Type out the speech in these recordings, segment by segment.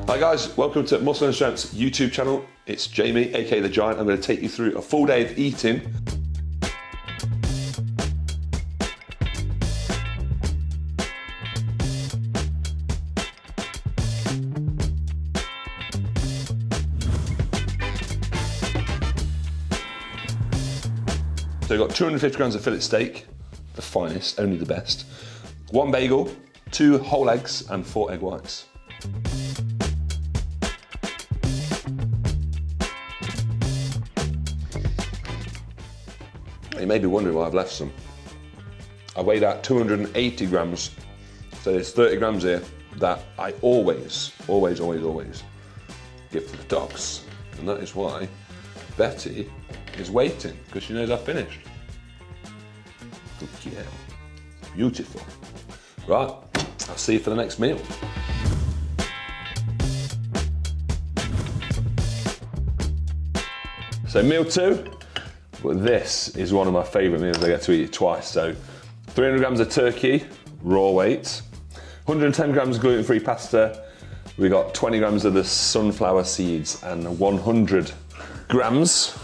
Hi guys, welcome to Muscle and Strength's YouTube channel. It's Jamie, aka The Giant. I'm going to take you through a full day of eating. So we've got 250 grams of fillet steak, the finest, only the best. 1 bagel, 2 whole eggs and 4 egg whites. You may be wondering why I've left some. I weighed out 280 grams, so there's 30 grams here that I always give to the dogs. And that is why Betty is waiting, because she knows I've finished. Good girl. Beautiful. Right, I'll see you for the next meal. So meal 2. But this is one of my favourite meals. I get to eat it twice. So 300 grams of turkey, raw weight, 110 grams of gluten-free pasta. We got 20 grams of the sunflower seeds and 100 grams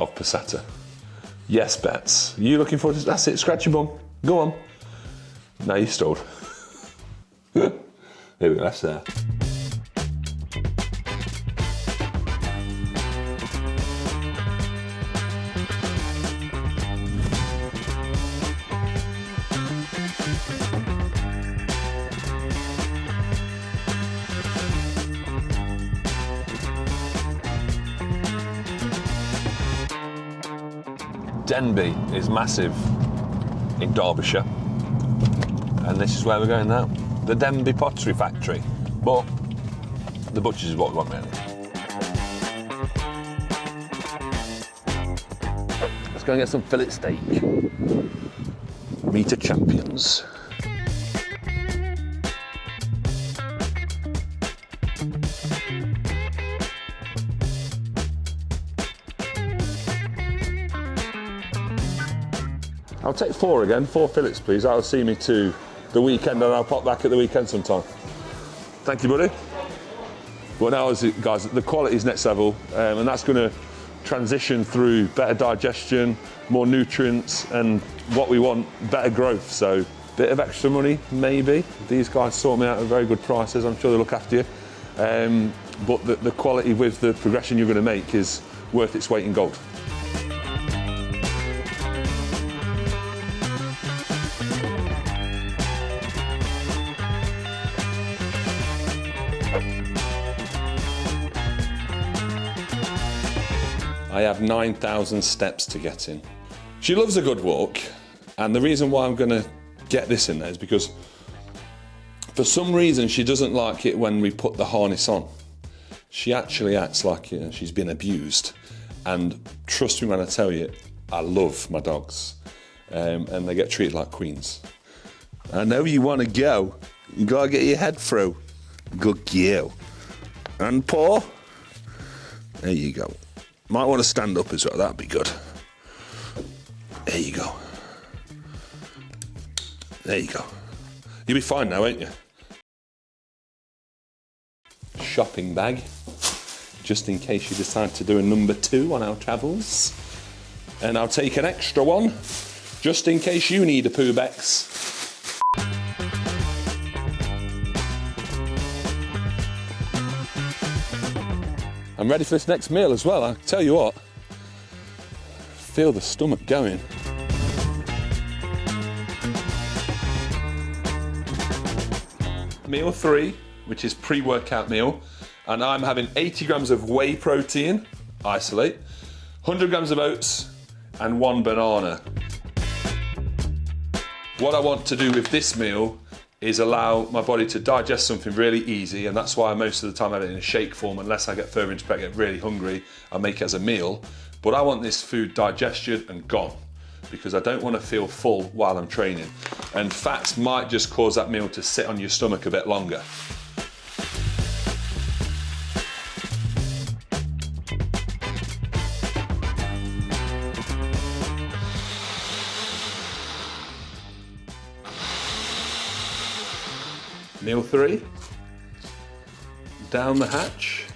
of passata. Yes, Bets. You looking forward to that's it, scratch your bum. Go on. Now you're stalled. There we go, that's there. Denby is massive in Derbyshire, and this is where we're going now. The Denby Pottery Factory, but the butchers is what we want really. Let's go and get some fillet steak. Meet a champions. I'll take 4 again, 4 fillets please. That'll see me to the weekend, and I'll pop back at the weekend sometime. Thank you, buddy. Well now, guys, the quality is next level, and that's going to transition through better digestion, more nutrients, and what we want, better growth. So, bit of extra money, maybe. These guys sort me out at very good prices. I'm sure they'll look after you. But the quality with the progression you're going to make is worth its weight in gold. I have 9,000 steps to get in. She loves a good walk, and the reason why I'm gonna get this in there is because for some reason she doesn't like it when we put the harness on. She actually acts like, you know, she's been abused, and trust me when I tell you, I love my dogs, and they get treated like queens. I know you want to go, you gotta get your head through. Good girl. And paw, there you go. Might want to stand up as well, that'd be good. There you go. There you go. You'll be fine now, won't you? Shopping bag, just in case you decide to do a number 2 on our travels. And I'll take an extra one, just in case you need a poo Bex. I'm ready for this next meal as well. I'll tell you what, feel the stomach going. Meal 3, which is pre-workout meal, and I'm having 80 grams of whey protein, isolate, 100 grams of oats, and 1 banana. What I want to do with this meal is allow my body to digest something really easy, and that's why most of the time I have it in a shake form, unless I get further into prep, get really hungry, I make it as a meal. But I want this food digested and gone, because I don't want to feel full while I'm training. And fats might just cause that meal to sit on your stomach a bit longer. Meal 3, down the hatch.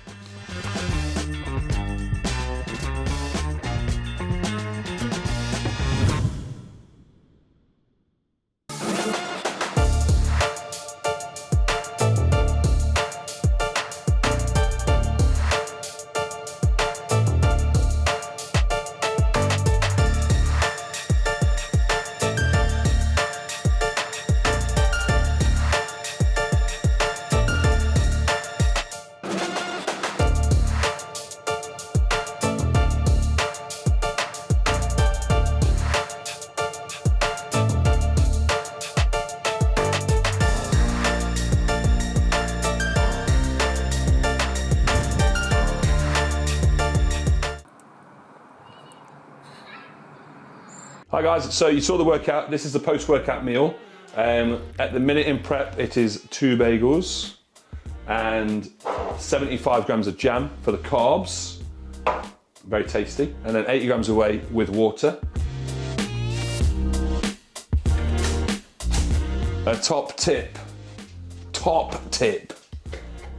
Hi guys, so you saw the workout. This is the post-workout meal. At the minute in prep, it is 2 bagels and 75 grams of jam for the carbs. Very tasty. And then 80 grams away with water. A top tip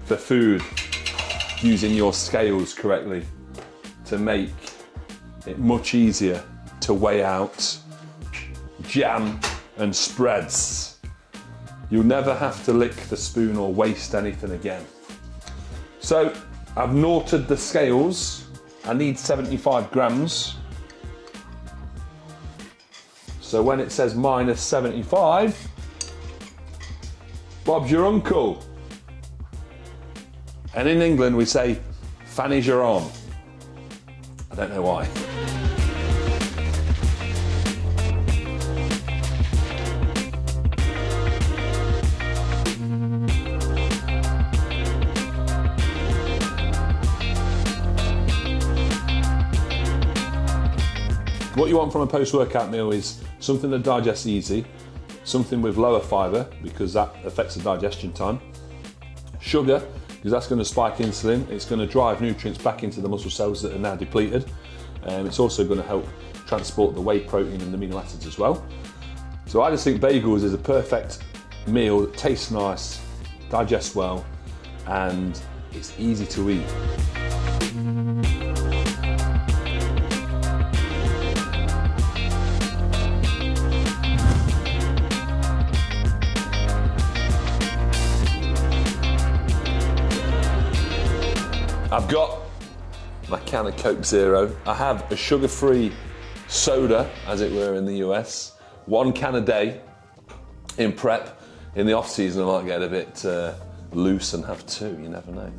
for food, using your scales correctly to make it much easier to weigh out jam and spreads. You'll never have to lick the spoon or waste anything again. So I've noted the scales. I need 75 grams. So when it says minus 75, Bob's your uncle. And in England we say, Fanny's your arm. I don't know why. What you want from a post-workout meal is something that digests easy, something with lower fibre, because that affects the digestion time, sugar, because that's going to spike insulin, it's going to drive nutrients back into the muscle cells that are now depleted, and it's also going to help transport the whey protein and amino acids as well. So I just think bagels is a perfect meal that tastes nice, digests well, and it's easy to eat. I've got my can of Coke Zero. I have a sugar-free soda, as it were in the US. 1 can a day in prep. In the off season, I might get a bit loose and have 2, you never know.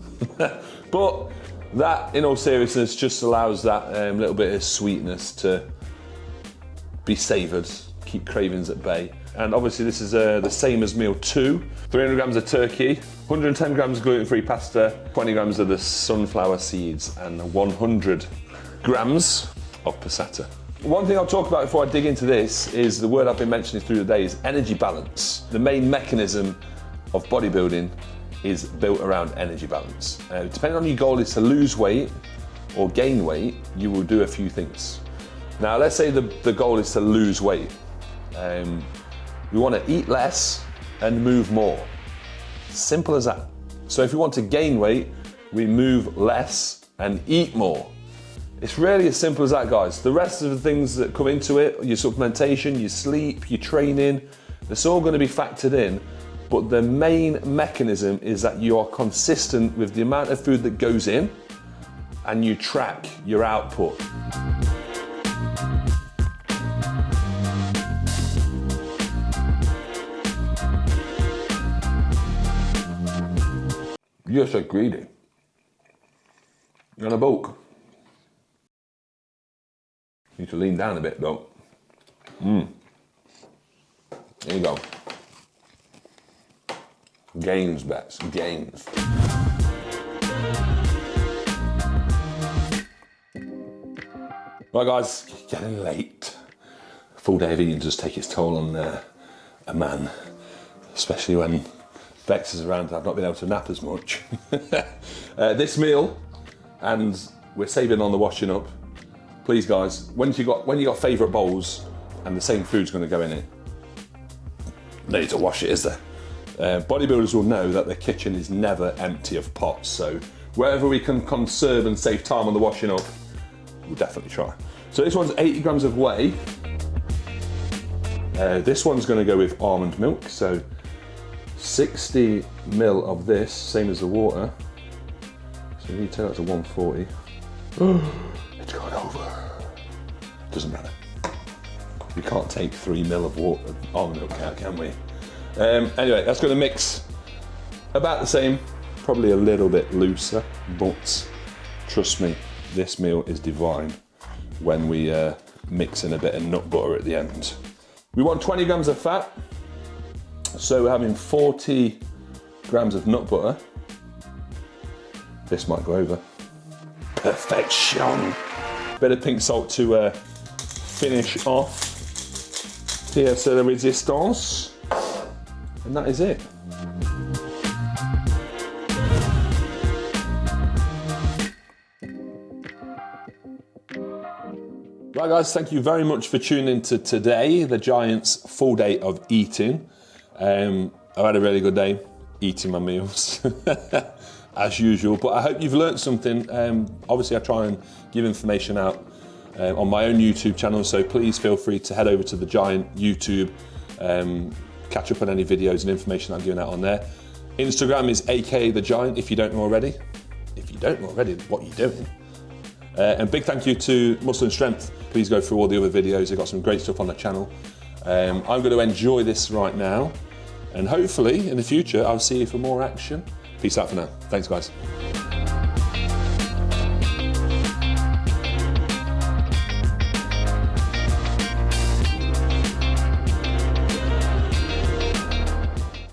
But that, in all seriousness, just allows that little bit of sweetness to be savoured, keep cravings at bay. And obviously this is the same as meal 2. 300 grams of turkey, 110 grams of gluten-free pasta, 20 grams of the sunflower seeds, and 100 grams of passata. One thing I'll talk about before I dig into this is the word I've been mentioning through the day is energy balance. The main mechanism of bodybuilding is built around energy balance. Depending on your goal is to lose weight or gain weight, you will do a few things. Now let's say the goal is to lose weight. We want to eat less and move more. Simple as that. So if we want to gain weight, we move less and eat more. It's really as simple as that, guys. The rest of the things that come into it, your supplementation, your sleep, your training, it's all going to be factored in. But the main mechanism is that you are consistent with the amount of food that goes in and you track your output. You're so greedy. You're on a bulk. You need to lean down a bit though. There you go. Gains, Bets, gains. Right guys, getting late. A full day of eating does take its toll on a man, especially when Bex is around. I've not been able to nap as much. This meal, and we're saving on the washing up. Please guys, when you got favourite bowls and the same food's going to go in it, no need to wash it, is there? Bodybuilders will know that the kitchen is never empty of pots, so wherever we can conserve and save time on the washing up, we'll definitely try. So this one's 80 grams of whey. This one's going to go with almond milk, so 60 ml of this, same as the water. So you take that to 140. It's gone over. Doesn't matter. We can't take 3 ml of water, almond milk out, can we? Anyway, that's going to mix about the same, probably a little bit looser, but trust me, this meal is divine when we mix in a bit of nut butter at the end. We want 20 grams of fat, so we're having 40 grams of nut butter. This might go over. Perfection. Bit of pink salt to finish off. Pièce de résistance. And that is it. Right guys, thank you very much for tuning in to today, the Giant's full day of eating. I've had a really good day eating my meals, as usual, but I hope you've learned something. Obviously I try and give information out on my own YouTube channel, so please feel free to head over to the Giant YouTube, catch up on any videos and information I'm giving out on there. Instagram is aka the Giant, if you don't know already. If you don't know already, what are you doing? And big thank you to Muscle and Strength. Please go through all the other videos, they've got some great stuff on the channel. I'm going to enjoy this right now, and hopefully in the future I'll see you for more action. Peace out for now. Thanks guys.